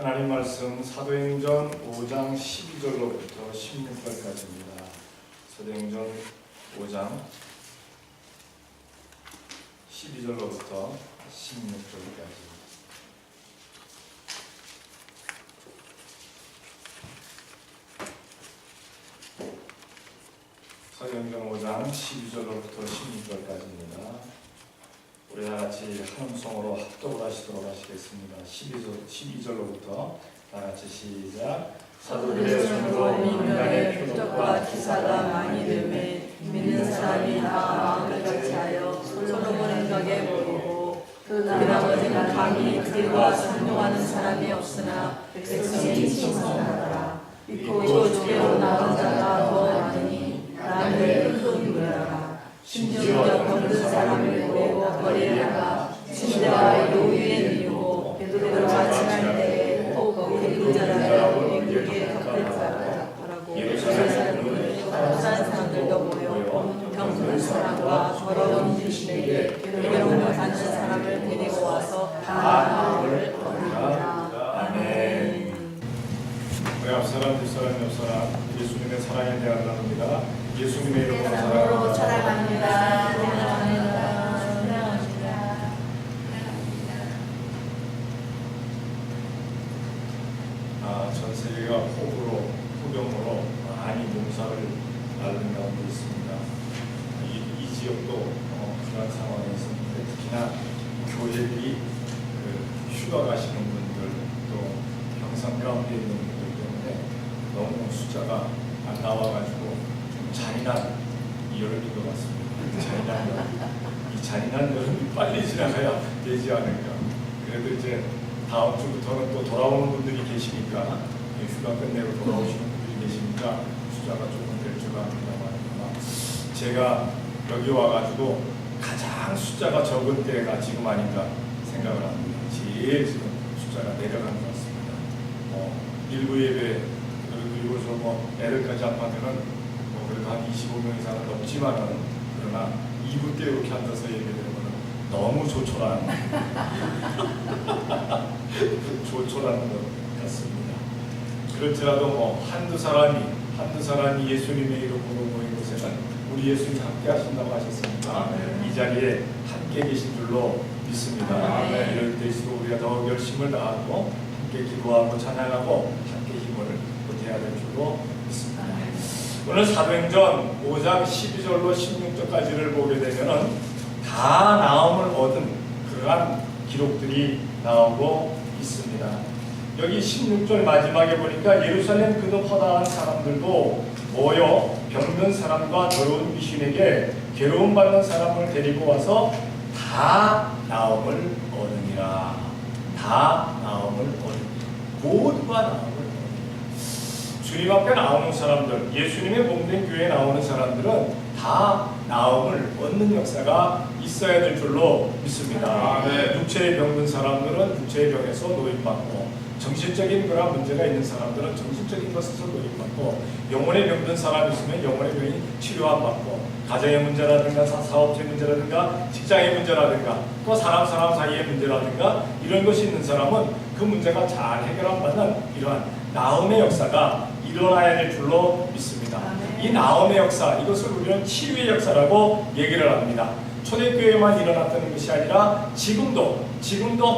하나님 말씀 사도행전 5장 12절로부터 16절까지입니다. 사도행전 5장 12절로부터 16절까지. 사도행전 5장 12절로부터 16절까지입니다. 우리 다같이 한 음성으로 합독을 하시도록 하시겠습니다. 12절로부터 다같이 시작. 사도들의 손으로 민간의 표적과 기사가 많이 되매 믿는 사람이 다 마음을 같이하여 솔로몬 행각에 모이고 그 나머지는 감히 그들과 상종하는 사람이 없으나 백성이 신성하더라. 믿고 주께로 나온 자가 더 많으니 남의 큰 유라라. 심지어 병든 사람을 보고 거리다가 침대와 요유에 누우고 베드로를 마침할 때에 꼭 거기 그 자라가 우리에게 덮을까라고 예루살렘 산 사람들도 모여 병든 사람과 더러운 귀신에게 괴로움을 받는 사람을 데리고 와서 다 나음을 얻으리라. 아멘. 우리 앞사람 뒷사람 옆사람 예수님의 사랑에 대한 나눕니다. 예수님의 이름으로 사랑합니다. 사랑합니다. 전 세계가 폭염으로 많이 농사를 앓는 가운데 있습니다. 이 지역도 그런 상황에 있었는데 특히나 교회들이 휴가 가시는 분들 또 병상 가운데 있는 분들 때문에 너무 숫자가 안 나와가지고 좀 잔인한 여름인 것 같습니다. 이 잔인한 여름이 빨리 지나가야 되지 않을까. 그래도 이제 다음 주부터는 또 돌아오는 분들이 계시니까 휴가 끝내고 돌아오시는 분들이 계시니까 숫자가 조금 될 줄 압니다만 제가 여기 와가지고 가장 숫자가 적은 때가 지금 아닌가 생각을 합니다. 제일 지금 숫자가 내려간 것 같습니다. 일부 예배 그리고 저 에르까지 아파트는 그래도 한 25명 이상은 넘지만은 그러나 2부 때 이렇게 앉아서 예배드리면 너무 조촐한 조촐한 것 같습니다. 그렇더라도 한두 사람이 예수님의 이름으로 모인 곳에는 우리 예수님이 함께 하신다고 하셨습니다. 이 자리에 함께 계신 줄로 믿습니다. 이럴 때일수록 우리가 더욱 열심을 다하고 함께 기도하고 찬양하고 함께 힘을 보태야 될 줄로 믿습니다. 오늘 사도행전 5장 12절로 16절까지를 보게 되면은 다 나음을 얻은 그러한 기록들이 나오고 있습니다. 여기 16절 마지막에 보니까 예루살렘 그도 허다한 사람들도 모여 병든 사람과 더러운 귀신에게 괴로움 받는 사람을 데리고 와서 다 나음을 얻으니라. 다 나음을 얻으니라. 모두가 나음을 얻으니라. 주님 앞에 나오는 사람들, 예수님의 몸된 교회에 나오는 사람들은 다 나음을 얻는 역사가 있어야 될 줄로 믿습니다. 육체의 병든 사람들은 육체의 병에서 노임받고, 정신적인 그런 문제가 있는 사람들은 정신적인 것에서 노임받고, 영혼의 병든 사람이 있으면 영혼의 병이 치료안 받고, 가정의 문제라든가 사업체 문제라든가 직장의 문제라든가 또 사람 사이의 문제라든가 이런 것이 있는 사람은 그 문제가 잘 해결 안 받는 이러한 나음의 역사가 일어나야 될 줄로 믿습니다. 이 나음의 역사, 이것을 우리는 치유의 역사라고 얘기를 합니다. 초대교회만 일어났다는 것이 아니라 지금도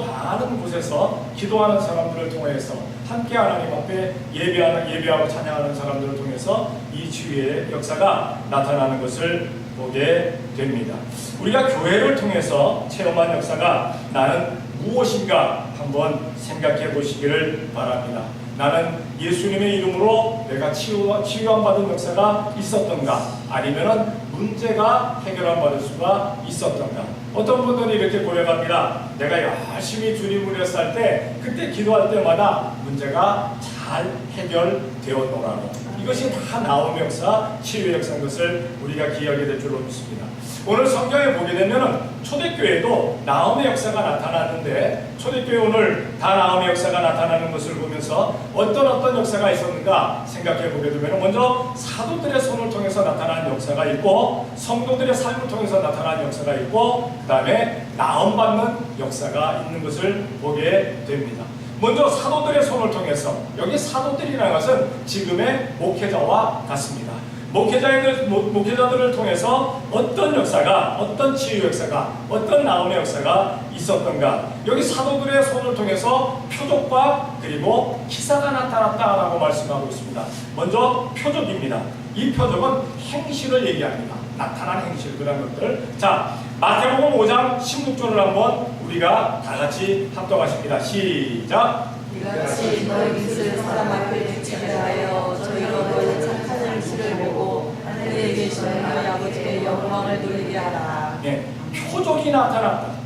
많은 곳에서 기도하는 사람들을 통해서 함께 하나님 앞에 예배하고 찬양하는 사람들을 통해서 이 치유의 역사가 나타나는 것을 보게 됩니다. 우리가 교회를 통해서 체험한 역사가 나는 무엇인가 한번 생각해 보시기를 바랍니다. 나는 예수님의 이름으로 내가 치유함 받은 역사가 있었던가, 아니면은 문제가 해결함 받을 수가 있었던가. 어떤 분들은 이렇게 고백합니다. 내가 열심히 주님을 위해서 할 때, 그때 기도할 때마다 문제가 잘 해결되었노라고. 이것이 다 나음의 역사, 치유의 역사인 것을 우리가 기억하게 될 줄로 믿습니다. 오늘 성경에 보게 되면 초대교회도 나음의 역사가 나타나는데, 초대교회 오늘 다 나음의 역사가 나타나는 것을 보면서 어떤 역사가 있었는가 생각해 보게 되면, 먼저 사도들의 손을 통해서 나타나는 역사가 있고, 성도들의 삶을 통해서 나타나는 역사가 있고, 그 다음에 나음받는 역사가 있는 것을 보게 됩니다. 먼저 사도들의 손을 통해서, 여기 사도들이라는 것은 지금의 목회자와 같습니다. 목회자들을 통해서 어떤 역사가, 어떤 치유 역사가, 어떤 나음의 역사가 있었던가. 여기 사도들의 손을 통해서 표적과 그리고 기사가 나타났다라고 말씀하고 있습니다. 먼저 표적입니다. 이 표적은 행실을 얘기합니다. 나타난 행실, 그런 것들. 자, 마태복음 5장 16절을 한번 우리가 다 같이 합독하십니다. 시작. 이같이 너희 빛을 사람 앞에 비치게 하여 저희로 너희 착한 행실을 보고 하늘에 계시는 너희 아버지의 영광을 돌리게 하라. 네, 표적이 나타났다.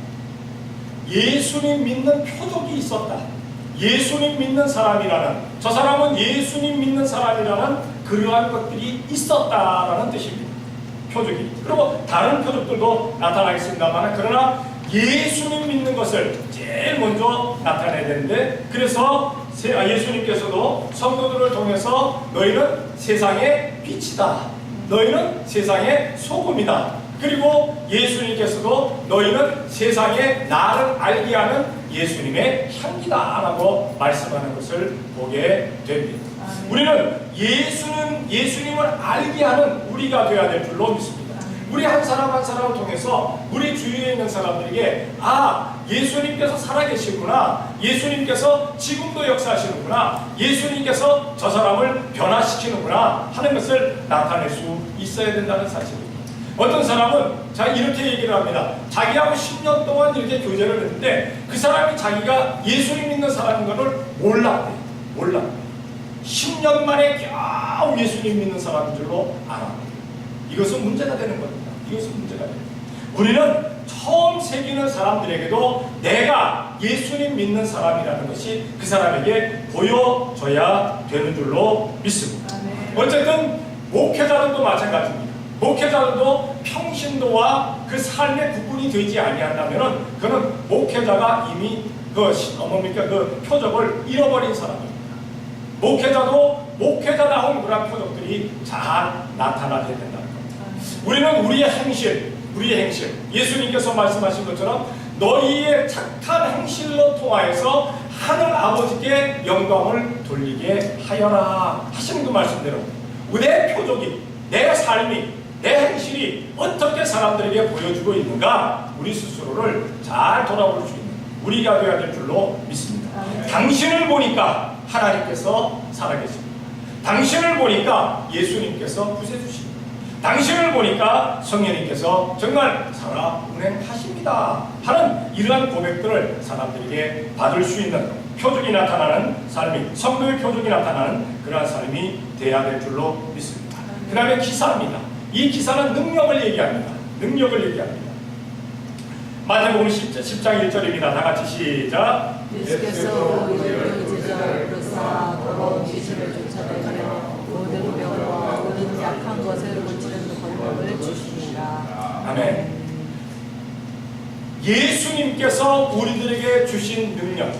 예수님 믿는 표적이 있었다. 예수님 믿는 사람이라는, 저 사람은 예수님 믿는 사람이라는 그러한 것들이 있었다라는 뜻입니다. 표적이. 그리고 다른 표적들도 나타나겠습니다만, 그러나 예수님 믿는 것을 제일 먼저 나타내야 되는데, 그래서 예수님께서도 성도들을 통해서 너희는 세상의 빛이다, 너희는 세상의 소금이다, 그리고 예수님께서도 너희는 세상에 나를 알게 하는 예수님의 향기다 라고 말씀하는 것을 보게 됩니다. 우리는 예수님을 알게 하는 우리가 되어야 될 줄로 믿습니다. 우리 한 사람 한 사람을 통해서 우리 주위에 있는 사람들에게, 아, 예수님께서 살아계시구나, 예수님께서 지금도 역사하시는구나, 예수님께서 저 사람을 변화시키는구나 하는 것을 나타낼 수 있어야 된다는 사실입니다. 어떤 사람은 이렇게 얘기를 합니다. 자기하고 10년 동안 이렇게 교제를 했는데 그 사람이 자기가 예수님 믿는 사람인 것을 몰랐대요. 10년 만에 겨우 예수님 믿는 사람인 줄로 알았대요. 이것은 문제가 되는 겁니다. 이것은 문제가 됩니다. 우리는 처음 새기는 사람들에게도 내가 예수님 믿는 사람이라는 것이 그 사람에게 보여져야 되는 줄로 믿습니다. 어쨌든 목회자들도 마찬가지입니다. 목회자들도 평신도와 그 삶의 구분이 되지 아니한다면 그는 목회자가 이미 그 표적을 잃어버린 사람입니다. 목회자도 목회자다운 그런 표적들이 잘 나타나게 된다는 겁니다. 우리는 우리의 행실, 예수님께서 말씀하신 것처럼 너희의 착한 행실로 통하여서 하늘 아버지께 영광을 돌리게 하여라 하시는 그 말씀대로 내 표적이, 내 삶이, 내 행실이 어떻게 사람들에게 보여주고 있는가, 우리 스스로를 잘 돌아볼 수 있는 우리가 되어야 될 줄로 믿습니다. 당신을 보니까 하나님께서 살아계십니다. 당신을 보니까 예수님께서 구세주십니다. 당신을 보니까 성령님께서 정말 살아 운행하십니다 하는 이러한 고백들을 사람들에게 받을 수 있는 표적이 나타나는 삶이, 성도의 표적이 나타나는 그러한 삶이 되어야 될 줄로 믿습니다. 그 다음에 기사입니다. 이 기사는 능력을 얘기합니다. 마태복음 10장 1절입니다. 다 같이 시작. 예수께서 우리를 제자로서 더러운 귀신을 쫓아내며 모든 병과 모든 약한 것을 고치는 권능을 주시니라. 아멘. 예수님께서 우리들에게 주신 능력,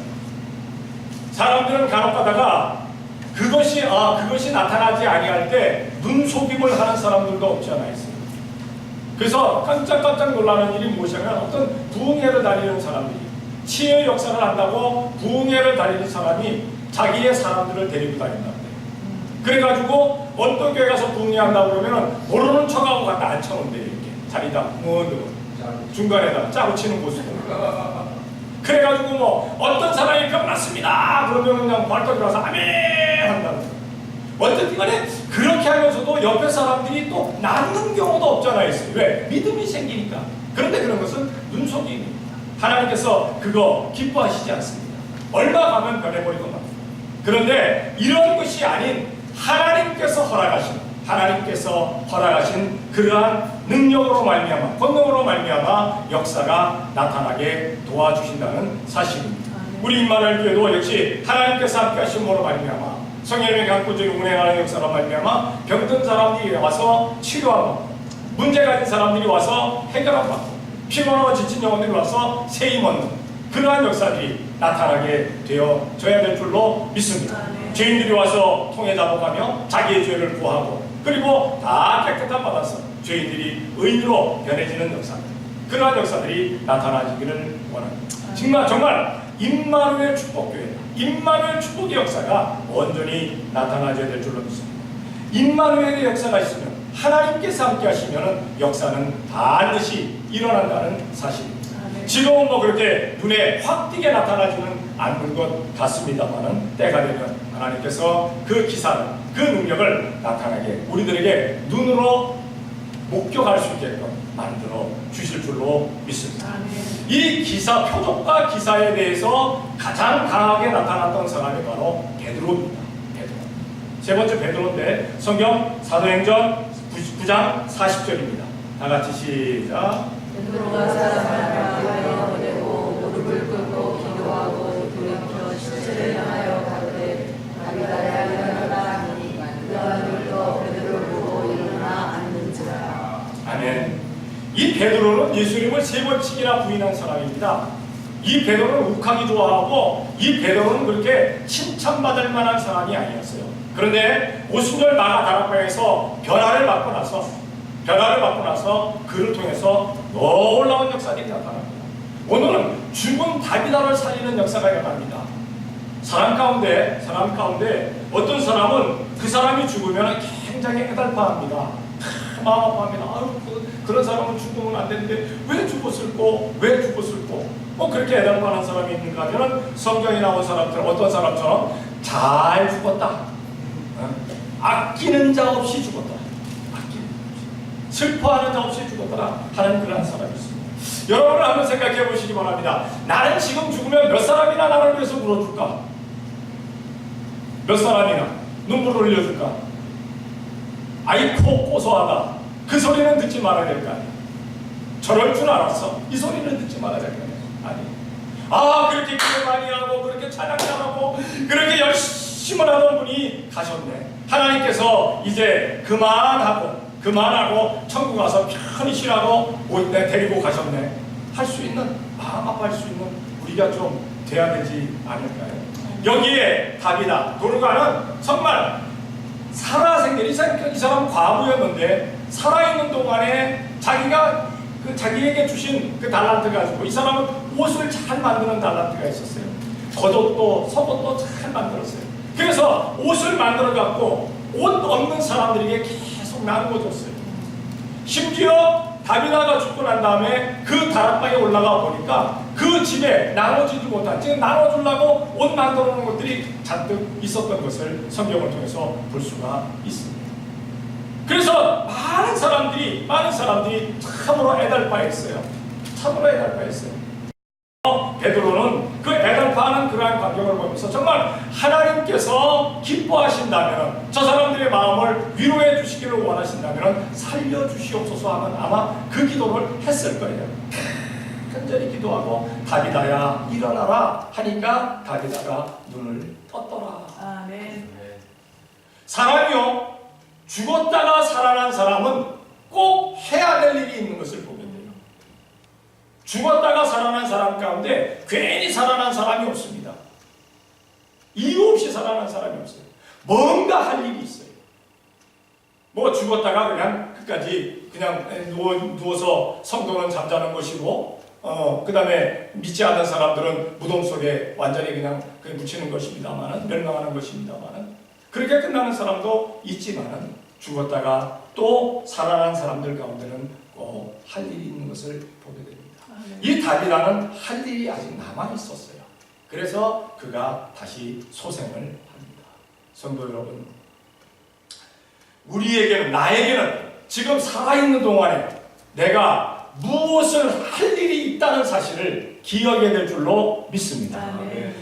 사람들은 간혹가다가 그것이 나타나지 아니할 때 눈속임을 하는 사람들도 없지 않아 있어요. 그래서 깜짝 놀라는 일이 무엇이냐면 어떤 부흥회를 다니는 사람들이, 치유의 역사를 한다고 부흥회를 다니는 사람이 자기의 사람들을 데리고 다닌다. 그래가지고 어떤 교회 가서 부흥회 한다고 그러면 모르는 척하고 갖다 앉혀놓은데, 이렇게 자리다 중간에다 짜고 치는 모습으로. 그래가지고 어떤 사람이 병 났습니다 그러면 그냥 발떡 일어나서 아멘 한다고. 어쨌든 간에 그렇게 하면서도 옆에 사람들이 또 낫는 경우도 없잖아요. 왜? 믿음이 생기니까. 그런데 그런 것은 눈속임입니다. 하나님께서 그거 기뻐하시지 않습니다. 얼마 가면 변해버리고 맙니다. 그런데 이런 것이 아닌 하나님께서 허락하신 그러한 능력으로 말미암아, 권능으로 말미암아 역사가 나타나게 도와주신다는 사실입니다. 우리 임마누엘 교회도 역시 하나님께서 함께 하심으로 말미암아 성령님의 강구적인 운행하는 역사로 말미암아 병든 사람들이 와서 치료하고, 문제 가진 사람들이 와서 해결하고, 피곤하고 지친 영혼들이 와서 세임 얻는 그러한 역사들이 나타나게 되어져야 될 줄로 믿습니다. 죄인들이 와서 통해 자복하며 자기의 죄를 구하고, 그리고 다 깨끗한 받아서 죄인들이 의인으로 변해지는 역사들, 그러한 역사들이 나타나기를 원합니다. 정말 임마누엘 축복교회다. 임마누엘 축복의 역사가 온전히 나타나줘야 될 줄로 믿습니다. 임마누엘의 역사가 있으면, 하나님께서 함께 하시면 역사는 반드시 일어난다는 사실입니다. 지금은 뭐 그렇게 눈에 확 띄게 나타나지는 않는 것 같습니다만은, 때가 되면 하나님께서 그 기사를, 그 능력을 나타나게 우리들에게 눈으로 목격할 수 있게끔 만들어 주실 줄로 믿습니다. 이 기사, 표적과 기사에 대해서 가장 강하게 나타났던 사람이 바로 베드로입니다. 베드로. 세 번째 베드로인데, 성경 사도행전 9장 40절입니다. 다 같이 시작. 베드로가 사람을 위하여 보내고 무릎을 꿇고 기도하고 돌이켜 시체를 향하여 가되 다비다야 일어나라 하니 그가 눌러 베드로를 보고 일어나 앉는지라. 아멘. 이 베드로는 예수님을 세 번씩이나 부인한 사람입니다. 이 베드로는 욱하기 좋아하고, 이 베드로는 그렇게 칭찬받을 만한 사람이 아니었어요. 그런데 오순절 마가 다락방에서 변화를 받고 나서 그를 통해서 놀라운 역사들이 나타납니다. 오늘은 죽은 다비다를 살리는 역사가 일어납니다. 사람 가운데 어떤 사람은 그 사람이 죽으면 굉장히 애달파합니다. 마음 아파합니다. 아유, 그런 사람은 죽으면 안 되는데 왜 죽었을꼬? 뭐 그렇게 애달파하는 사람이 있는가 하면, 성경에 나온 사람들, 어떤 사람처럼 잘 죽었다, 아끼는 자 없이 죽었다, 슬퍼하는 자 없이 죽었다 하는 그런 사람이 있습니다. 여러분 한번 생각해 보시기 바랍니다. 나는 지금 죽으면 몇 사람이나 나를 위해서 울어줄까? 몇 사람이나 눈물을 흘려줄까? 아이코 고소하다, 그 소리는 듣지 말아야 될 거 아니야. 저럴 줄 알았어, 이 소리는 듣지 말아야 될 거 아니야. 그렇게 기도 많이 하고, 그렇게 찬양 잘하고, 그렇게 열심히 하던 분이 가셨네. 하나님께서 이제 그만하고 천국 가서 편히 쉬라고 데리고 가셨네. 할 수 있는, 마음 아파할 수 있는 우리가 좀 돼야 되지 않을까요? 여기에 다비다, 도르가는 정말 살아생전, 이 사람 과부였는데 살아있는 동안에 자기에게 주신 그 달란트 가지고, 이 사람은 옷을 잘 만드는 달란트가 있었어요. 겉옷도 속옷도 잘 만들었어요. 그래서 옷을 만들어 갖고 옷 없는 사람들에게 계속 나누어 줬어요. 심지어 다비다가 죽고 난 다음에 그 다락방에 올라가 보니까 그 집에 나눠지지 못한, 지금 나눠주려고 옷 만들어 놓은 것들이 잔뜩 있었던 것을 성경을 통해서 볼 수가 있습니다. 그래서 많은 사람들이 참으로 애달파했어요. 베드로는 그 애달파하는 그러한 광경을 보면서 정말 하나님께서 기뻐하신다면, 저 사람들의 마음을 위로해 주시기를 원하신다면 살려주시옵소서 하는 아마 그 기도를 했을 거예요. 간절히 기도하고 다비다야 일어나라 하니까 다비다가 눈을 떴더라. 아멘. 사람이요, 죽었다가 살아난 사람은 꼭 해야 될 일이 있는 것을 보면 돼요. 죽었다가 살아난 사람 가운데 괜히 살아난 사람이 없습니다. 이유 없이 살아난 사람이 없어요. 뭔가 할 일이 있어요. 뭐 죽었다가 그냥 끝까지 그냥 누워서 성도는 잠자는 것이고, 그 다음에 믿지 않는 사람들은 무덤 속에 완전히 그냥 묻히는 것입니다만은, 멸망하는 것입니다만은, 그렇게 끝나는 사람도 있지만은, 죽었다가 또 살아난 사람들 가운데는 꼭 할 일이 있는 것을 보게 됩니다. 이 다비다는 할 일이 아직 남아 있었어요. 그래서 그가 다시 소생을 합니다. 성도 여러분, 우리에게는, 나에게는 지금 살아있는 동안에 내가 무엇을 할 일이 있다는 사실을 기억해야 될 줄로 믿습니다.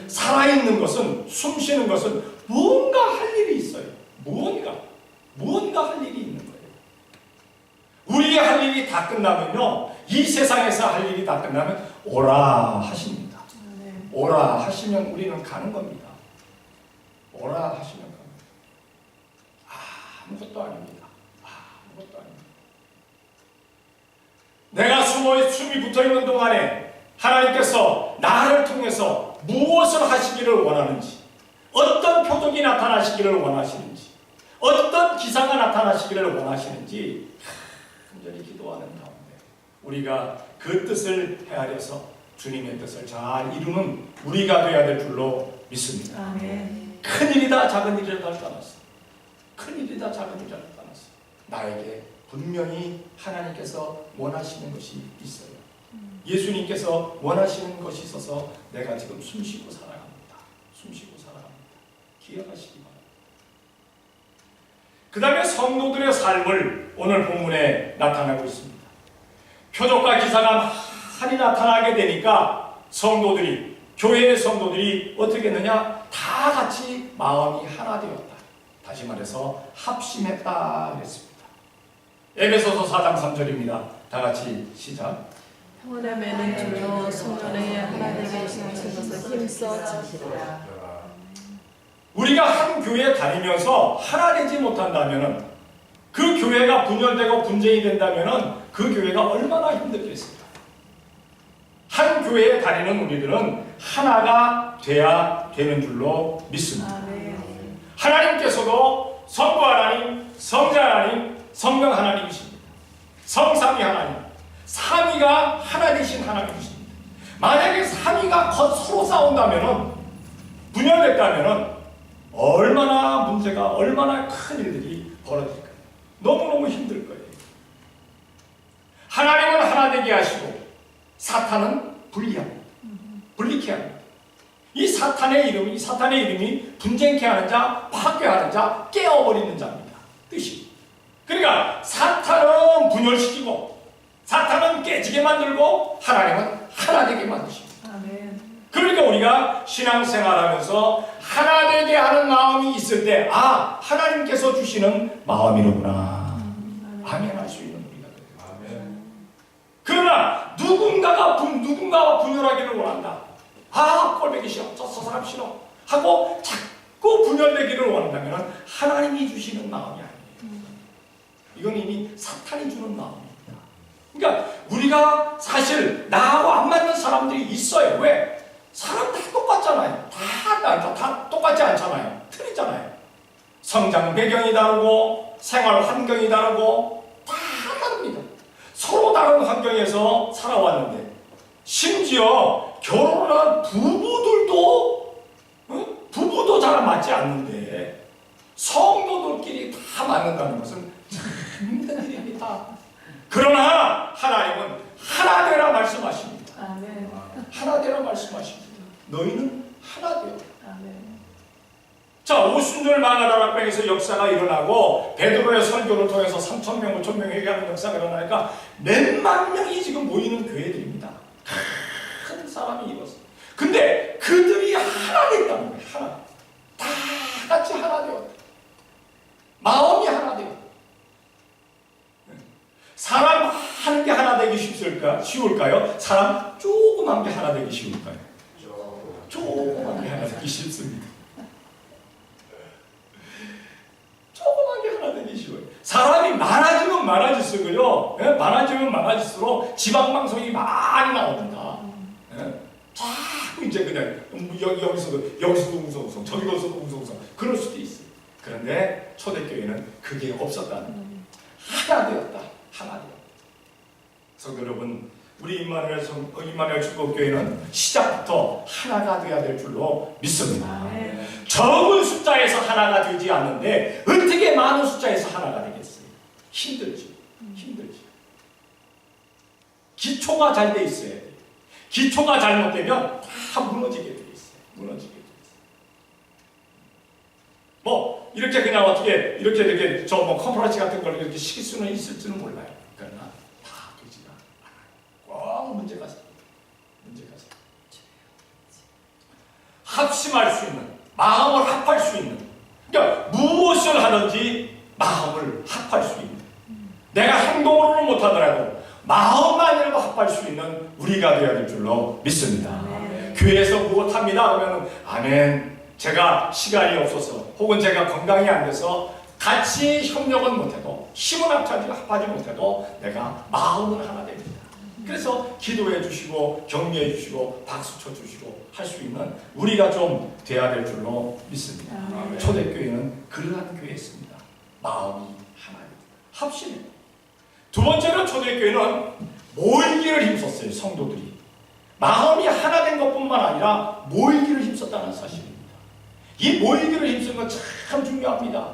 살아있는 것은, 숨쉬는 것은 무언가 할 일이 있어요. 무언가 할 일이 있는 거예요. 우리의 할 일이 다 끝나면요, 이 세상에서 할 일이 다 끝나면 오라 하십니다. 오라 하시면 우리는 가는 겁니다. 오라 하시면 갑니다. 아무것도 아닙니다. 내가 숨이 붙어있는 동안에 하나님께서 나를 통해서 무엇을 하시기를 원하는지, 어떤 표적이 나타나시기를 원하시는지, 어떤 기사가 나타나시기를 원하시는지 간절히 기도하는 가운데 우리가 그 뜻을 헤아려서 주님의 뜻을 잘 이루는 우리가 되어야 될 줄로 믿습니다. 아멘. 큰 일이다 작은 일이다 떠났어. 큰 일이다 작은 일이다 떠났어. 나에게 분명히 하나님께서 원하시는 것이 있어요. 예수님께서 원하시는 것이 있어서 내가 지금 숨쉬고 살아갑니다. 숨쉬고 살아갑니다. 기억하시기 바랍니다. 그 다음에 성도들의 삶을 오늘 본문에 나타나고 있습니다. 표적과 기사가 많이 나타나게 되니까 성도들이, 교회의 성도들이 어떻게 했느냐? 다 같이 마음이 하나 되었다. 다시 말해서 합심했다 그랬습니다. 에베소서 4장 3절입니다. 다 같이 시작. 평안의 매는 줄로 성령의 하나 되게 하시는 것을 힘써 지키라. 우리가 한 교회에 다니면서 하나 되지 못한다면, 그 교회가 분열되고 분쟁이 된다면 그 교회가 얼마나 힘들겠습니까? 한 교회에 다니는 우리들은 하나가 돼야 되는 줄로 믿습니다. 아멘. 하나님께서도 성부 하나님, 성자 하나님, 성령 하나님이십니다. 성삼위 하나님, 삼위가 하나 되신 하나님이십니다. 만약에 삼위가 서로 싸운다면, 분열됐다면 얼마나 문제가, 얼마나 큰 일들이 벌어질까요? 너무너무 힘들 거예요. 하나님은 하나 되게 하시고 사탄은 분리합니다. 분리케 합니다. 이 사탄의 이름이 분쟁케 하는 자, 파괴하는 자, 깨어버리는 자입니다. 뜻이. 그러니까 사탄은 분열시키고 사탄은 깨지게 만들고 하나님은 하나 되게 만드십니다. 아멘. 그러니까 우리가 신앙생활하면서 하나 되게 하는 마음이 있을 때, 아, 하나님께서 주시는 마음이로구나. 아멘 할 수 있는 우리가 돼요. 아멘. 그러나 누군가가 분열하기를 원한다. 아, 꼴보기 싫어. 저 사람 싫어. 하고 자꾸 분열되기를 원한다면 하나님이 주시는 마음이 아니에요. 이건 이미 사탄이 주는 마음입니다. 그러니까 우리가 사실 나하고 안 맞는 사람들이 있어요. 왜? 사람 다 똑같잖아요. 다 똑같지 않잖아요. 틀리잖아요. 성장 배경이 다르고 생활 환경이 다르고 다 다릅니다. 서로 다른 환경에서 살아왔는데, 심지어 결혼한 부부도 잘 맞지 않는데 성도들끼리 다 맞는다는 것은 참 힘든 일입니다. 그러나 하나님은 하나 되라 말씀하십니다. 아멘. 하나 되라 말씀하십니다. 너희는 하나 되어. 아멘. 자, 오순절 마가다락방에서 역사가 일어나고 베드로의 설교를 통해서 3,000명, 5,000명 회개하는 역사가 일어나니까 몇만 명이 지금 모이는 교회들입니다. 큰 사람이 이뤘어요. 근데 그들이 하나 됐다는 거예요. 하나. 다 같이 하나 되었다. 마음이 하나 되었다. 사람 하는 게 하나 되기 쉬울까요? 사람 조그만 게 하나 되기 쉬울까요? 조그만 게 하나 되기 쉽습니다. 조그만 게 하나 되기 쉬워요. 사람이 많아지면 많아질수록요, 많아지면 많아질수록 지방방송이 많이 나옵니다. 자꾸 이제 그냥 여기서도 웅성웅성, 저기서도 웅성웅성, 그럴 수도 있어요. 그런데 초대교회는 그게 없었다는 거예요. 하나 되었다. 하나 되었다. 성도 여러분, 우리 임마누엘 축복교회는 시작부터 하나가 되어야 될 줄로 믿습니다. 아멘. 적은 숫자에서 하나가 되지 않는데 어떻게 많은 숫자에서 하나가 되겠어요? 힘들지. 기초가 잘 돼 있어야 돼요. 기초가 잘못되면 다 무너지게 돼 있어요. 뭐 이렇게 그냥 어떻게 이렇게 저 뭐 컨퍼런스 같은 걸 이렇게 시킬 수는 있을지는 몰라요. 그러나 다 되지가 않아요. 꼭 문제가 있어요. 합심할 수 있는, 마음을 합할 수 있는, 그러니까 무엇을 하든지 마음을 합할 수 있는, 내가 행동으로는 못하더라도 마음만이라도 합할 수 있는 우리가 되어야 될 줄로 믿습니다. 아멘. 교회에서 무엇합니다 그러면 아멘, 제가 시간이 없어서 혹은 제가 건강이 안 돼서 같이 협력은 못해도, 힘은 합하지 못해도 내가 마음은 하나 됩니다. 그래서 기도해 주시고 격려해 주시고 박수 쳐 주시고 할 수 있는 우리가 좀 돼야 될 줄로 믿습니다. 아멘. 초대교회는 그러한 교회였습니다. 마음이 하나입니다. 합심입니다. 두 번째로 초대교회는 모이기를 힘썼어요. 성도들이 마음이 하나 된 것뿐만 아니라 모이기를 힘썼다는 사실입니다. 이 모이기를 힘쓰는 건 참 중요합니다.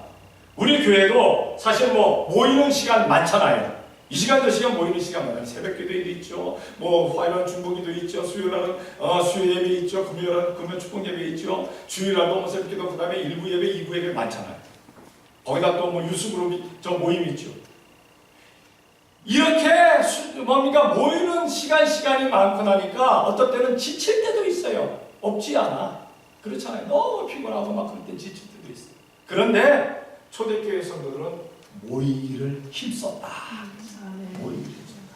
우리 교회도 사실 모이는 시간 많잖아요. 이 시간 저 시간 모이는 시간 많아요. 새벽기도 있죠. 화요일은 중보기도 있죠. 수요일은 수요 예배 있죠. 금요일은 금요 축복 예배 있죠. 주일날도 새벽기도 그다음에 일부 예배, 이부 예배 많잖아요. 거기다 또 유스그룹이 모임 있죠. 이렇게 모이는 시간이 많고 나니까 어떤 때는 지칠 때도 있어요. 없지 않아. 그렇잖아요. 너무 피곤하고 막 그럴 때 지칠 때도 있어요. 그런데 초대교회 성도들은 모이기를 힘썼다. 모이기를 힘썼다.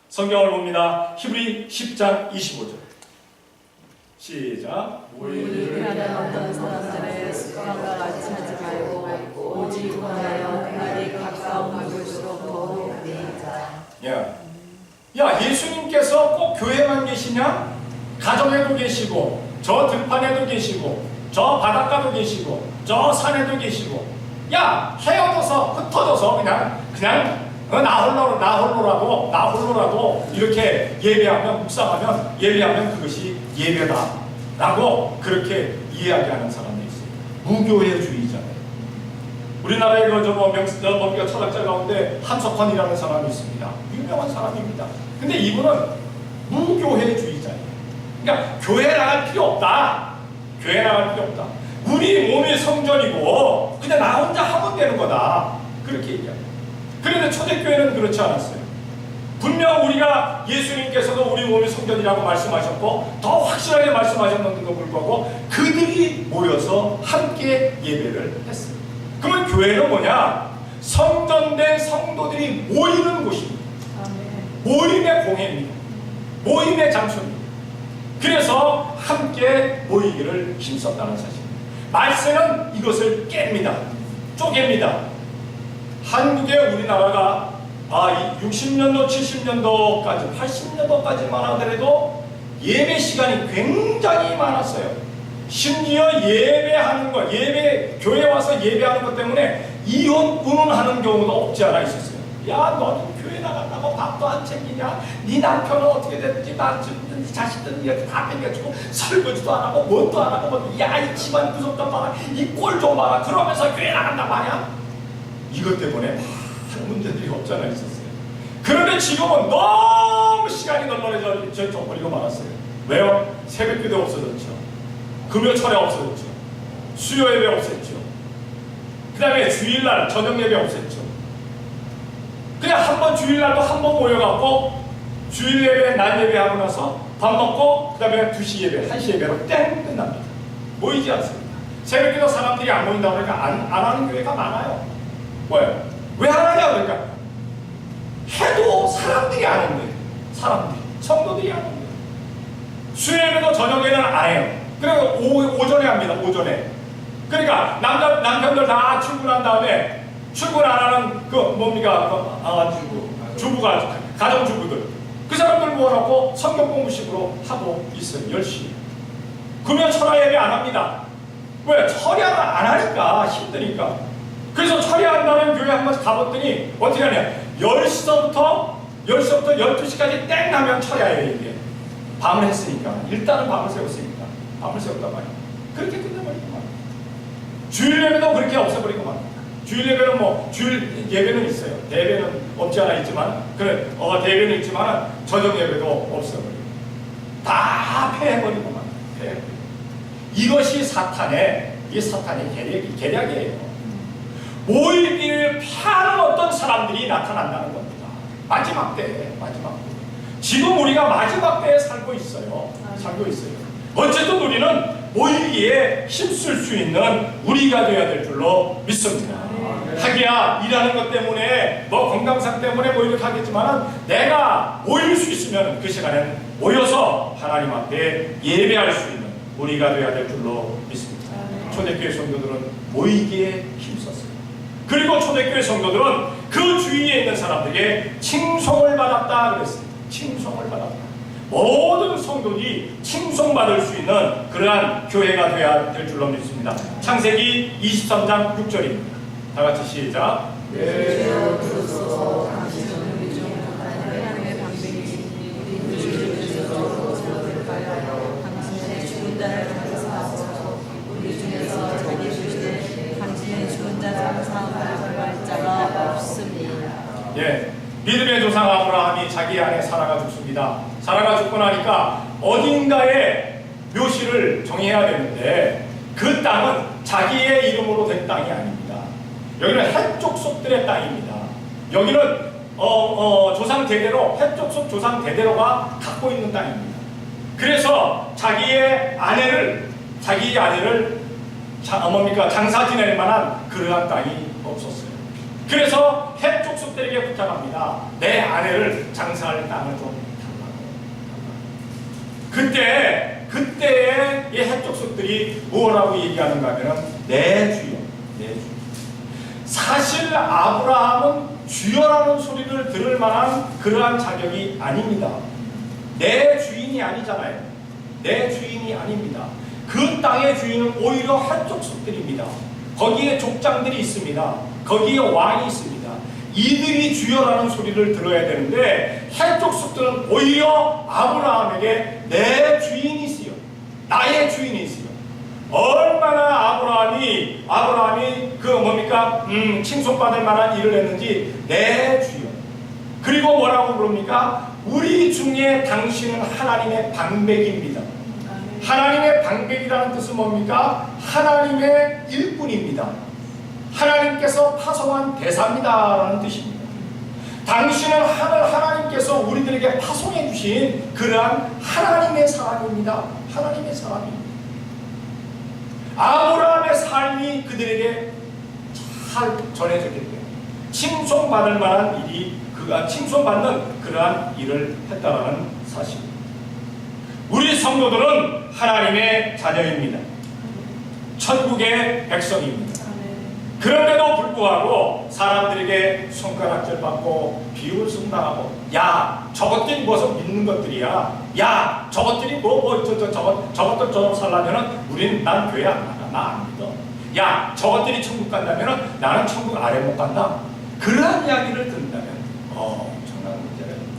성경을 봅니다. 히브리 10장 25절. 시작. 모이기를 하는 어떤 사람들의 습관과 같이 하지 말고 오직 원하여 그날이 가까움을 볼수록 더욱 내자. 야, 예수님께서 꼭 교회만 계시냐? 가정에도 계시고 저 들판에도 계시고 저 바닷가도 계시고 저 산에도 계시고, 야, 헤어져서 흩어져서 그냥 나 홀로라도 이렇게 예배하면, 묵상하면, 예배하면 그것이 예배다라고 그렇게 이야기하는 사람들이 있어요. 무교회주의자예요. 우리나라의 명가 철학자 가운데 한석헌이라는 사람이 있습니다. 유명한 사람입니다. 근데 이분은 무교회주의자예요. 그러니까 교회 나갈 필요 없다. 교회 나갈 필요 없다. 우리 몸이 성전이고 그냥 나 혼자 하면 되는 거다. 그렇게 얘기합니다. 그런데 초대교회는 그렇지 않았어요. 분명 우리가 예수님께서도 우리 몸이 성전이라고 말씀하셨고 더 확실하게 말씀하셨는데도 불구하고 그들이 모여서 함께 예배를 했어요. 그러면 교회는 뭐냐? 성전된 성도들이 모이는 곳입니다. 모임의 공회입니다. 모임의 장소입니다. 그래서 함께 모이기를 힘썼다는 사실입니다. 말세는 이것을 깹니다. 쪼갭니다. 한국의 우리나라가 60년도, 70년도까지, 80년도까지만 하더라도 예배 시간이 굉장히 많았어요. 심지어 예배하는 것, 교회 와서 예배하는 것 때문에 이혼, 운운하는 경우도 없지 않아 있었어요. 야, 너는 교회 나간다고 밥도 안 챙기냐? 네 남편은 어떻게 됐든지 네 자식들은 이렇게 다 뺏겨주고 설거지도 안 하고 뭣도 안 하고 야, 이 집안 무섭단 말이야. 이 꼴 좀 봐라. 그러면서 교회 나간단 말이야. 이것 때문에 막 문제들이 없지 않아 있었어요. 그런데 지금은 너무 시간이 널널해져 버리고 말았어요. 왜요? 새벽기도 없어졌죠. 금요 철회 없어졌죠. 수요 예배 없었죠. 그 다음에 주일날 저녁 예배 없었죠. 그냥 한번 주일날도 한 번 모여갖고 주일 예배, 낮 예배하고 나서 밥 먹고 그 다음에 2시 예배, 1시 예배로 땡 끝납니다. 모이지 않습니다. 새벽기도 사람들이 안 모인다 그러니까 안 하는 교회가 많아요. 뭐예요? 왜 안 하냐 그러니까 해도 사람들이 안 온대요. 성도들이 안 온대요. 수요 예배도 저녁에는 안 해요. 그리고 오전에 합니다. 오전에. 그러니까 남편들 다 출근한 다음에 출근 안 하는 주부가 가정주부들 그 사람들 모아놓고 성경 공부식으로 하고 있어요. 10시. 금요 철야 예배 안 합니다. 왜? 철야를 안 하니까 힘드니까. 그래서 철야한다는 교회 한 번 가봤더니 어떻게 하냐? 10시부터 12시까지 땡 하면 철야예요. 이게 밤을 했으니까 일단은 밤을 세웠으니까 밤을 세웠단 말이야. 그렇게 끝내버리고 말이야. 주일 예배도 그렇게 없애버리고 말이야. 주일 예배는 주일 예배는 있어요. 대배는 없지 않아 있지만 대배는 있지만 저녁 예배도 없애버리고 다 폐해버리고 말이야. 폐해버리고. 이것이 사탄의 계략이에요. 모이기를 피하는 어떤 사람들이 나타난다는 겁니다. 마지막 때. 지금 우리가 마지막 때에 살고 있어요. 어쨌든 우리는 모이기에 힘쓸 수 있는 우리가 되어야 될 줄로 믿습니다. 하기야 일하는 것 때문에 건강상 때문에 이렇게 하겠지만 내가 모일 수 있으면 그 시간에는 모여서 하나님 앞에 예배할 수 있는 우리가 되어야 될 줄로 믿습니다. 초대교회 성도들은 모이기에 힘썼어요. 그리고 초대교회 성도들은 그 주위에 있는 사람들에게 칭송을 받았다 그랬어요. 칭송을 받았다. 모든 성도들이 칭송받을 수 있는 그러한 교회가 되어야 될 줄로 믿습니다. 창세기 23장 6절입니다. 다 같이 시작. 죄여 들으소서 당신은 우리 중 하나님의 방백이시니 우리 주를 주소서 자기 안에 사라가 죽습니다. 사라가 죽고 나니까 어딘가에 묘실을 정해야 되는데 그 땅은 자기의 이름으로 된 땅이 아닙니다. 여기는 헷족속들의 땅입니다. 여기는 조상 대대로 헷족속 조상 대대로가 갖고 있는 땅입니다. 그래서 자기 아내를 장사 지낼 만한 그러한 땅이 없었어요. 그래서 헷족속들에게 부탁합니다. 내 아내를 장사할 땅을 좀 달라고. 그때에 이 헷족속들이 뭐라고 얘기하는가 하면은 내 주여, 내 주여. 사실 아브라함은 주여라는 소리를 들을 만한 그러한 자격이 아닙니다. 내 주인이 아니잖아요. 내 주인이 아닙니다. 그 땅의 주인은 오히려 헷족속들입니다. 거기에 족장들이 있습니다. 거기에 왕이 있습니다. 이들이 주여라는 소리를 들어야 되는데 헷족속들은 오히려 아브라함에게 내 주인이 있어요. 나의 주인이 있어요. 얼마나 아브라함이 칭송받을 만한 일을 했는지 내 주여. 그리고 뭐라고 부릅니까? 우리 중에 당신은 하나님의 방백입니다. 하나님의 방백이라는 뜻은 뭡니까? 하나님의 일꾼입니다. 하나님께서 파송한 대사입니다라는 뜻입니다. 당신은 하나님께서 우리들에게 파송해 주신 그러한 하나님의 사람입니다. 하나님의 사람입니다. 아브라함의 삶이 그들에게 잘 전해졌기 때문에 칭송받을 만한 일이 칭송받는 그러한 일을 했다라는 사실입니다. 우리 성도들은 하나님의 자녀입니다. 천국의 백성입니다. 그런데도 불구하고 사람들에게 손가락질 받고 비웃음당하고 야 저것들이 무엇을 믿는 것들이야. 야 저것들이 저것들 살려면은 난 교회 안 간다. 나 안 믿어. 야 저것들이 천국 간다면은 나는 천국 아래 못 간다. 그러한 이야기를 듣는다면 엄청난 문제가 있습니다.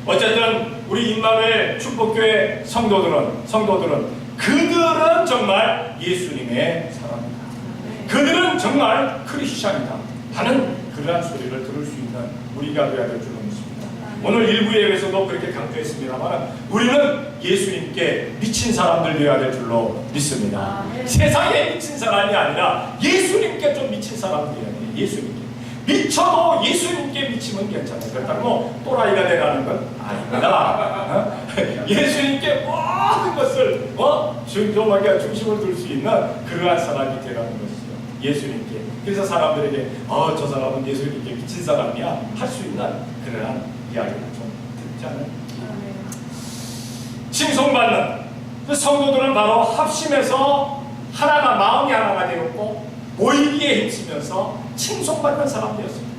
어쨌든 우리 임마누엘 축복교회 성도들은 그들은 정말 예수님의 사람이다. 그들은 정말 크리스찬이다 하는 그러한 소리를 들을 수 있는 우리가 되어야 될 줄로 믿습니다. 오늘 일부 예배에서도 그렇게 강조했습니다만 우리는 예수님께 미친 사람들 되어야 될 줄로 믿습니다. 세상에 미친 사람이 아니라 예수님께 좀 미친 사람들이야 돼요. 예수님께 미쳐도 예수님께 미치면 괜찮아요. 그렇다고 또라이가 되라는 건 아닙니다. 예수님께 모든 것을 중심을 둘 수 있는 그러한 사람이 되라는 것이죠. 예수님께. 그래서 사람들에게 저 사람은 예수님께 미친 사람이야 할 수 있는 그러한 이야기를 좀 듣지 않나요? 칭송받는 그 성도들은 바로 합심해서 마음이 하나가 되었고 모이기에 힘쓰면서 칭송받는 사람들이었습니다.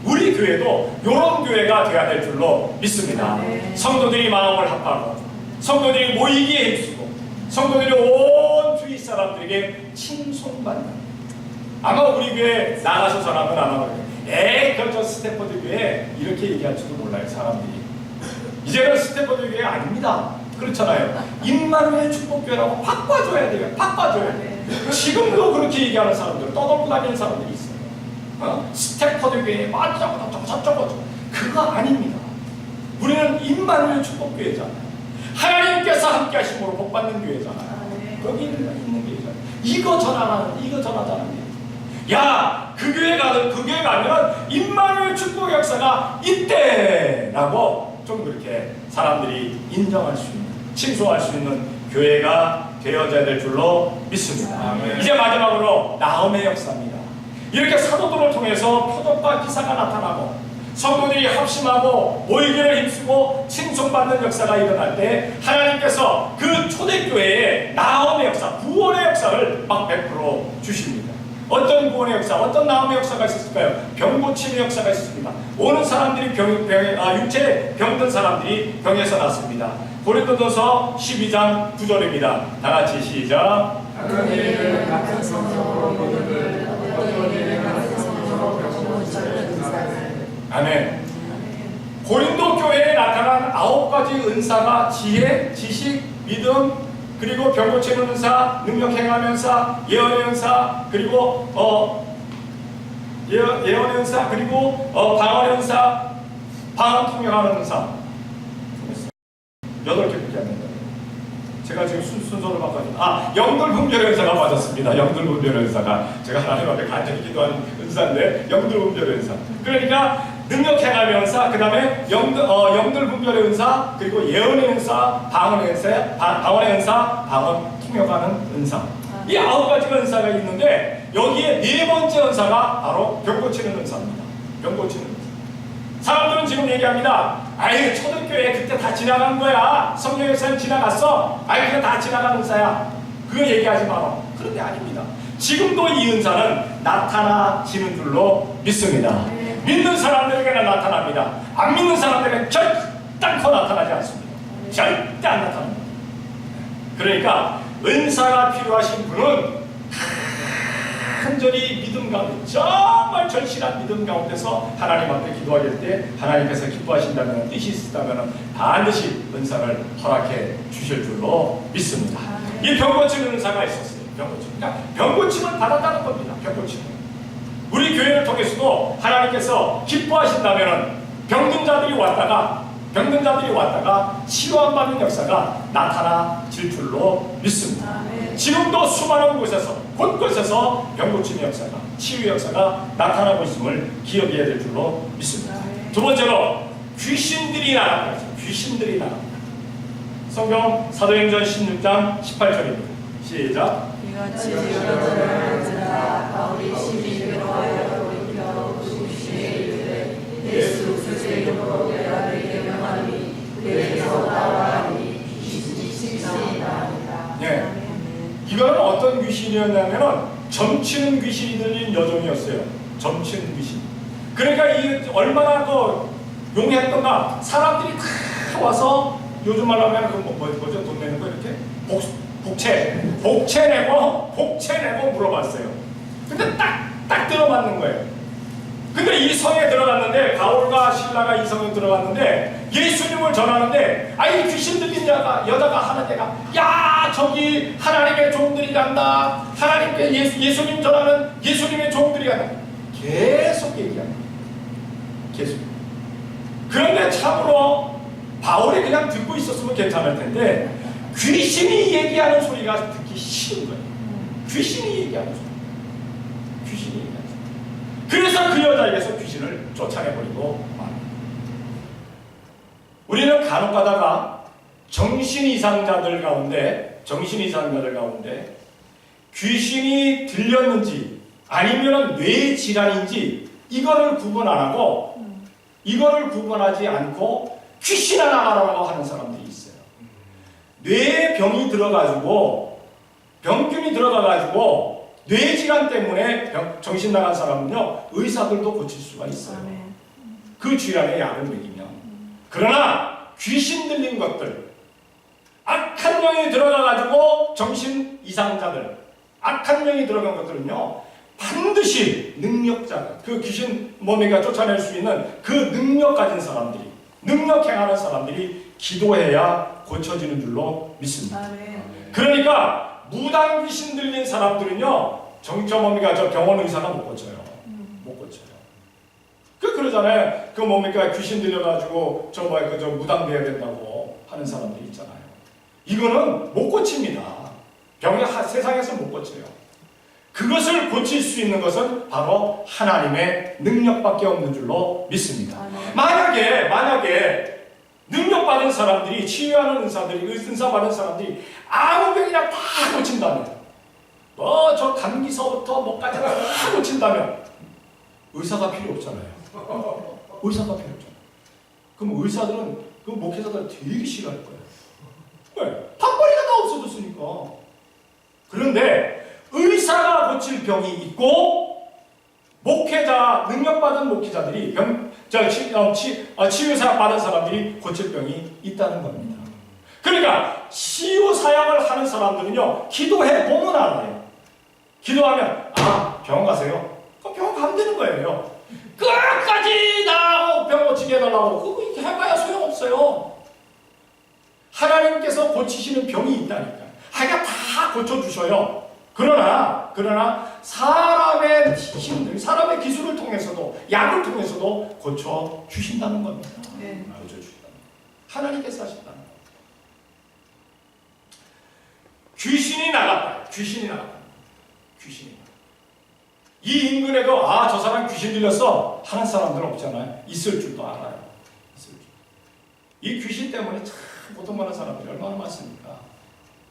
우리 교회도 이런 교회가 되어야 될 줄로 믿습니다. 성도들이 마음을 합하고 성도들이 모이기에 힘쓰고 성도들이 온 주위 사람들에게 칭송받는. 아마 우리 교회 나가서서라면 아마 저 스태퍼드 교회 이렇게 얘기할지도 몰라요. 사람들이 이제는 스태퍼드 교회 아닙니다. 그렇잖아요. 임마누엘 축복교회라고 바꿔줘야 돼요. 바꿔줘야 돼요. 지금도 그렇게 얘기하는 사람들, 떠돌고 다니는 사람들이 있어요. 스태퍼드 교회 저쩌고 그거 아닙니다. 우리는 임마누엘 축복교회잖아요. 하나님께서 함께 하심으로 복받는 교회잖아요. 여기 있는 교회잖아요. 이거 전하자는 야, 그 교회 가면 임마누엘 축복 역사가 있대라고 좀 그렇게 사람들이 인정할 수 있는, 칭송할 수 있는 교회가 되어져야 될 줄로 믿습니다. 이제 마지막으로 나음의 역사입니다. 이렇게 사도들을 통해서 표적과 기사가 나타나고 성도들이 합심하고 모이기를 힘쓰고 칭송받는 역사가 일어날 때 하나님께서 그 초대교회에 나음의 역사, 구원의 역사를 막 베풀어 주십니다. 어떤 구원의 역사, 어떤 나음의 역사가 있었을까요? 병고침의 역사가 있었습니다. 오는 사람들이 육체에 병든 사람들이 병에서 났습니다. 고린도전서 12장 9절입니다. 다 같이 시작. 아멘. 고린도 교회에 나타난 9가지 은사가 지혜, 지식, 믿음, 그리고 병 고치는 은사, 능력 행하는 은사, 예언의 은사, 그리고 예언의 은사, 그리고 방언의 은사, 방언 통역하는 은사 8개밖에 안 된다. 제가 지금 순서를 바꿨는데 영들 분별의 은사가 빠졌습니다. 영들 분별의 은사가 제가 하나님 앞에 간절히 기도하는 은사인데 영들 분별의 은사. 그러니까 능력 행함의 은사, 그 다음에 영들 분별의 은사, 그리고 예언의 은사, 방언의 은사, 방언 통역하는 은사. 이 9가지가 은사가 있는데 여기에 4번째 은사가 바로 병 고치는 은사입니다. 병 고치는 은사. 사람들은 지금 얘기합니다. 아이 초대교회 그때 다 지나간 거야. 성령에서는 지나갔어. 아이 그게 다 지나간 은사야. 그거 얘기하지 마라. 그런 게 아닙니다. 지금도 이 은사는 나타나지는 줄로 믿습니다. 믿는 사람들에게는 나타납니다. 안 믿는 사람들에게는 절단코 나타나지 않습니다. 절대 안 나타납니다. 그러니까 은사가 필요하신 분은 간절히 믿음 가운데, 정말 절실한 믿음 가운데서 하나님 앞에 기도할 때 하나님께서 기뻐하신다면, 뜻이 있다면 반드시 은사를 허락해 주실 줄로 믿습니다. 이 병 고치는 은사가 있었어요. 병 고치는. 그러니까 병 고침을 받았다는 겁니다. 병 고침을. 우리 교회를 통해서도 하나님께서 기뻐하신다면 병든 자들이 왔다가 치유 안 받는 역사가 나타나질 줄로 믿습니다. 지금도 수많은 곳에서, 곳곳에서 병 고침의 역사가, 치유 역사가 나타나고 있음을 기억해야 될 줄로 믿습니다. 두 번째로 귀신들이 나갑니다. 귀신들이 나갑니다. 성경 사도행전 16장 18절입니다. 시작. 이같이 여러분을 바울이 심히 괴로워하여 돌이켜 귀신에 이르되 예수 그리스도의 이름으로 내가 너희에게 명하노니 그에게서 나오라니 귀신이 심히 나옵니다. 네. 이거는 어떤 귀신이었냐면 점치는 귀신이 들린 여종이었어요. 점치는 귀신. 그러니까 이 얼마나 용했던가. 사람들이 다 와서 요즘 말로 하면 뭐죠? 돈 내는 거 이렇게 복채 내고 물어봤어요. 근데 딱 들어맞는 거예요. 근데 이 성에 들어갔는데, 바울과 신라가 이 성에 들어갔는데 예수님을 전하는데, 이 귀신 들린 여자가 하는 데가, 야 저기 하나님의 종들이 간다, 하나님께 예수님 전하는 예수님의 종들이 간다, 계속 얘기합니다. 계속. 그런데 참으로 바울이 그냥 듣고 있었으면 괜찮을 텐데 귀신이 얘기하는 소리가 듣기 싫은 거예요. 귀신이 얘기하는 소리. 귀신이 얘기하는 소리. 그래서 그 여자에게서 귀신을 쫓아내버리고 말합니다. 우리는 간혹 가다가 정신 이상자들 가운데 귀신이 들렸는지 아니면 뇌 질환인지 이거를 구분 안 하고, 이거를 구분하지 않고 귀신아 나가라고 하는 사람들이 있어요. 뇌에 병이 들어가지고, 병균이 들어가가지고 뇌질환 때문에 정신 나간 사람은요, 의사들도 고칠 수가 있어요. 그 질환에 약을 먹이면. 그러나 귀신 들린 것들, 악한 영이 들어가가지고 정신 이상자들, 악한 영이 들어간 것들은요, 반드시 능력자, 그 귀신 몸에가 쫓아낼 수 있는 그 능력 가진 사람들이, 능력 행하는 사람들이 기도해야 고쳐지는 줄로 믿습니다. 그러니까 무당 귀신 들린 사람들은요, 저 병원 의사가 못 고쳐요. 못 고쳐요. 그러잖아요. 귀신 들려가지고 저 무당 돼야 된다고 하는 사람들이 있잖아요. 이거는 못 고칩니다. 병이 세상에서 못 고쳐요. 그것을 고칠 수 있는 것은 바로 하나님의 능력밖에 없는 줄로 믿습니다. 만약에 능력받은 사람들이, 치유하는 은사 받은 사람들이 아무 병이나 다 고친다면, 저 감기서부터 뭐까지 다 고친다면 의사가 필요 없잖아요. 의사가 필요 없잖아요. 그럼 의사들은, 그 목회자들 되게 싫어할 거예요. 왜? 밥벌이가 다 없어졌으니까. 그런데 의사가 고칠 병이 있고, 능력받은 목회자들이 치유사역 받은 사람들이 고칠 병이 있다는 겁니다. 그러니까 치유 사역을 하는 사람들은요, 기도해 보면 알아요. 기도하면 병원 가세요. 그럼 병원 가면 되는 거예요. 끝까지 나하고 병 고치게 해달라고 그거 해봐야 소용없어요. 하나님께서 고치시는 병이 있다니까. 하여간 다 고쳐주셔요. 그러나 사람의 힘들, 사람의 기술을 통해서도, 약을 통해서도 고쳐 주신다는 겁니다. 네. 고쳐 주신다는 겁니다. 하나님께서 하신다는 겁니다. 귀신이 나갔다. 귀신이 나갔다. 이 인근에도 저 사람 귀신 들렸어 하는 사람들은 없잖아요. 있을 줄도 알아요. 이 귀신 때문에 참 고통받는 사람들이 얼마나 많습니까?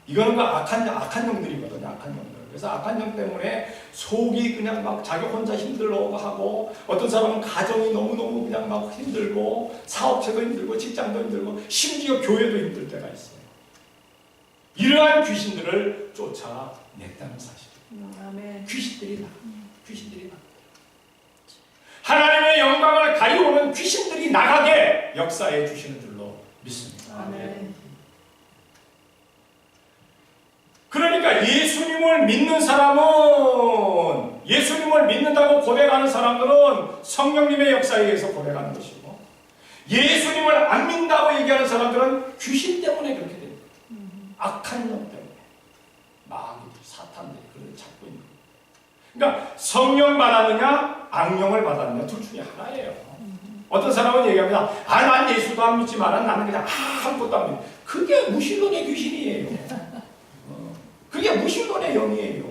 이거는 그 악한 영들이거든요. 악한 영들. 그래서 악한 영 때문에 속이 그냥 막 자기 혼자 힘들어 하고, 어떤 사람은 가정이 너무너무 그냥 막 힘들고, 사업체도 힘들고, 직장도 힘들고, 심지어 교회도 힘들 때가 있어요. 이러한 귀신들을 쫓아냈다는 사실. 아멘. 귀신들이 나. 하나님의 영광을 가리우는 귀신들이 나가게 역사해 주시는 줄로 믿습니다. 아멘. 그러니까 예수님을 믿는다고 고백하는 사람들은 성령님의 역사에 의해서 고백하는 것이고, 예수님을 안 믿는다고 얘기하는 사람들은 귀신 때문에 그렇게 됩니다. 악한 영 때문에. 마귀들, 사탄들이 그걸 찾고 있는 거예요. 그러니까 성령 받았느냐 악령을 받았느냐 둘 중에 하나예요. 어떤 사람은 얘기합니다. 난 예수도 안 믿지만 나는 그냥 아무것도 안 믿어. 그게 무신론의 귀신이에요. 그게 무신론의 영이에요.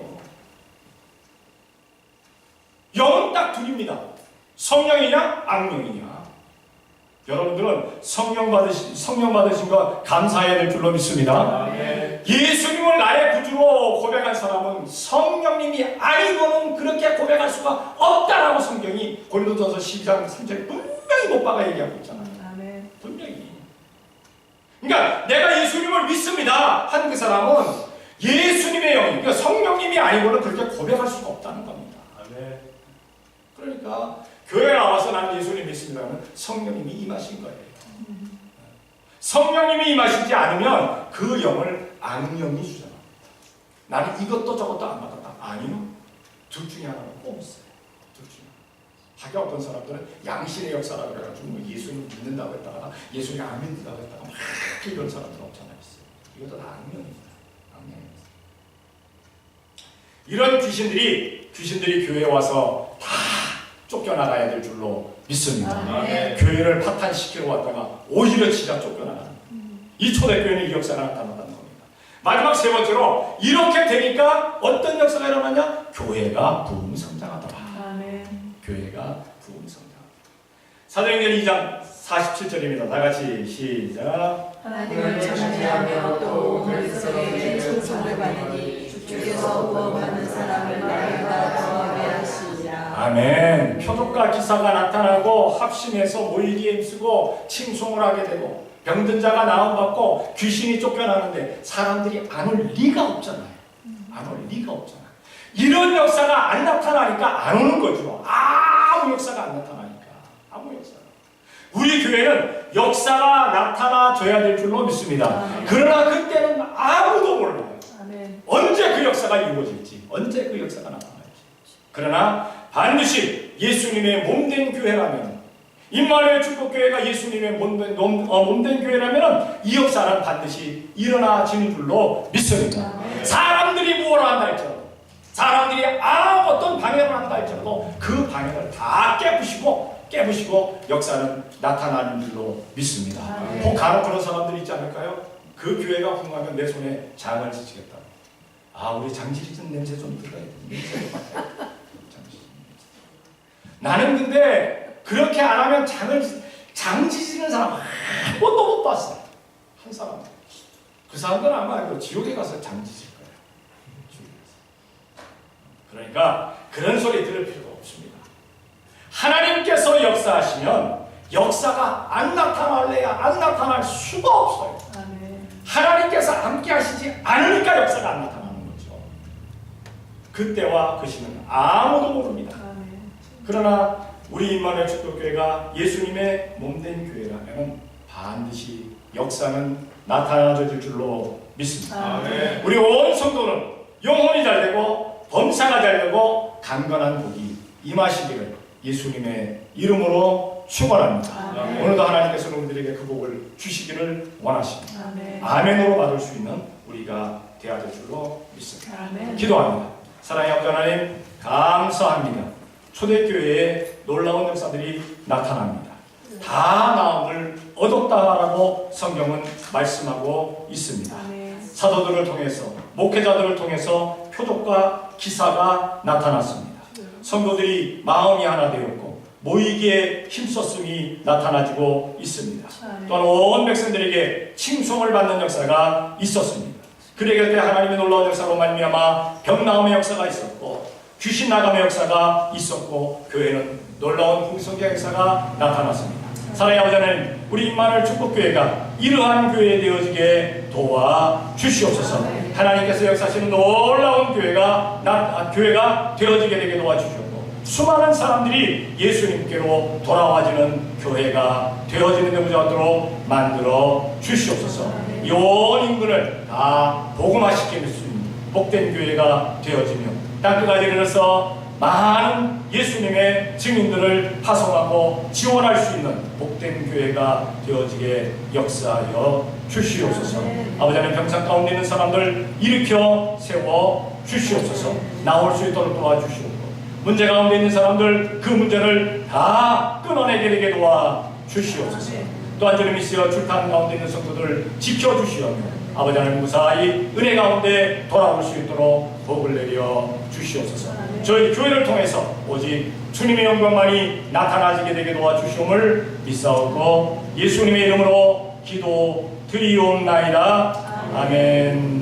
영은 딱 둘입니다. 성령이냐 악령이냐. 여러분들은 성령 받으신 거 감사해야 될 줄로 믿습니다. 예수님을 나의 구주로 고백한 사람은 성령님이 아니고는 그렇게 고백할 수가 없다라고 성경이 고린도전서 12장 3절에 분명히 못 박아 얘기하고 있잖아요. 아멘. 분명히. 그러니까 내가 예수님을 믿습니다 한 그 사람은 예수님의 영이, 그러니까 성령님이 아니고는 그렇게 고백할 수가 없다는 겁니다. 그러니까 교회 나와서 나는 예수님 믿습니다 하면 성령님이 임하신 거예요. 성령님이 임하시지 않으면 그 영을 악령이 주잖아. 나는 이것도 저것도 안 받았다. 아니요. 둘 중에 하나는 꼭 있어요. 둘 중에 하나. 하긴 어떤 사람들은 양신의 역사라 그래가지고 뭐 예수님 믿는다고 했다가 예수님 안 믿는다고 했다가 막 이런 사람들 없잖아요. 이것도 다 악령입니다. 이런 귀신들이 교회에 와서 다 쫓겨나가야 될 줄로 믿습니다. 교회를 파탄시키러 왔다가 오히려 지가 쫓겨나가는, 이 초대교회는 이 역사가 나타났다는 겁니다. 마지막 세 번째로 이렇게 되니까 어떤 역사가 일어나냐? 교회가 부흥성장하더라. 교회가 부흥성장하더라. 사도행전 2장 47절입니다. 다 같이 시작. 하나님을 찬양하며 또 그리스도에게 충성을 받으니 주께서 구원받는 사람을 날마다 더하게 하시리라. 아멘. 표적과 기사가 나타나고 합심해서 모이기에 힘쓰고 칭송을 하게 되고 병든 자가 나음받고 귀신이 쫓겨나는데 사람들이 안 올 리가 없잖아요. 안 올 리가 없잖아요. 이런 역사가 안 나타나니까 안 오는 거죠. 아무 역사가 안 나타나니까. 아무 역사가. 우리 교회는 역사가 나타나줘야 될 줄로 믿습니다. 그러나 그때는 아무도 몰라요. 언제 그 역사가 이루어질지, 언제 그 역사가 나타날지. 그러나 반드시 예수님의 몸된 교회라면, 임마누엘 축복교회가 예수님의 몸된 교회라면 이 역사는 반드시 일어나지는 줄로 믿습니다. 사람들이 무엇을 한다 할지라도, 사람들이 어떤 방해를 한다 할지라도 그 방해를 다 깨부시고 역사는 나타나는 줄로 믿습니다. 혹 간혹 그런 사람들이 있지 않을까요? 그 교회가 부흥하면 내 손에 장을 지치겠다. 우리 장지리는 냄새 좀 들어야 돼. 냄새를 맡아야 돼. 나는 근데 그렇게 안 하면 장지지는 사람 한 번도 못 봤어. 한 사람. 그 사람들은 아마 지옥에 가서 장지질 거예요. 그러니까 그런 소리 들을 필요가 없습니다. 하나님께서 역사하시면 역사가 안 나타날래야 안 나타날 수가 없어요. 하나님께서 함께 하시지 않으니까 역사가 안 나타나는 거죠. 그때와 그 시는 아무도 모릅니다. 그러나 우리 임마누엘 축복교회가 예수님의 몸된 교회라면 반드시 역사는 나타나질 줄로 믿습니다. 우리 온 성도는 영혼이 잘되고 범사가 잘되고 강건한 복이 임하시기를 예수님의 이름으로 축원합니다. 아멘. 오늘도 하나님께서 우리들에게 그 복을 주시기를 원하십니다. 아멘. 아멘으로 받을 수 있는 우리가 되어야 될 줄로 믿습니다. 아멘. 기도합니다. 사랑의 아버지 하나님 감사합니다. 초대교회에 놀라운 역사들이 나타납니다. 다 나음을 얻었다라고 성경은 말씀하고 있습니다. 아멘. 사도들을 통해서 목회자들을 통해서 표적과 기사가 나타났습니다. 성도들이 마음이 하나 되었고 모이기에 힘썼음이 나타나지고 있습니다. 또한 온 백성들에게 칭송을 받는 역사가 있었습니다. 그러기 때 하나님의 놀라운 역사로 말미암아 병 나음의 역사가 있었고 귀신 나감의 역사가 있었고 교회는 놀라운 풍성의 역사가 나타났습니다. 사랑의 아버지 하나님, 우리 임마누엘 축복교회가 이러한 교회 되어지게 도와주시옵소서. 하나님께서 역사하시는 놀라운 교회가 되어지게 되게 도와주시옵고 수많은 사람들이 예수님께로 돌아와지는 교회가 되어지는 데무자도록 만들어 주시옵소서. 온 인근을 다 복음화시킬 수 있는 복된 교회가 되어지며 땅끝까지 이르러서 많은 예수님의 증인들을 파송하고 지원할 수 있는 복된 교회가 되어지게 역사하여 주시옵소서. 아버지 하나님, 병상 가운데 있는 사람들 일으켜 세워 주시옵소서. 나올 수 있도록 도와주시옵고 문제 가운데 있는 사람들 그 문제를 다 끊어내게 되게 도와주시옵소서. 또한 주님 있어 출탄 가운데 있는 성도들을 지켜주시오며 아버지 하나님 무사히 은혜 가운데 돌아올 수 있도록 복을 내려 주시옵소서. 저희 교회를 통해서 오직 주님의 영광만이 나타나지게 되게 도와주시옵을 믿사옵고 예수님의 이름으로 기도 드리옵나이다. 아멘.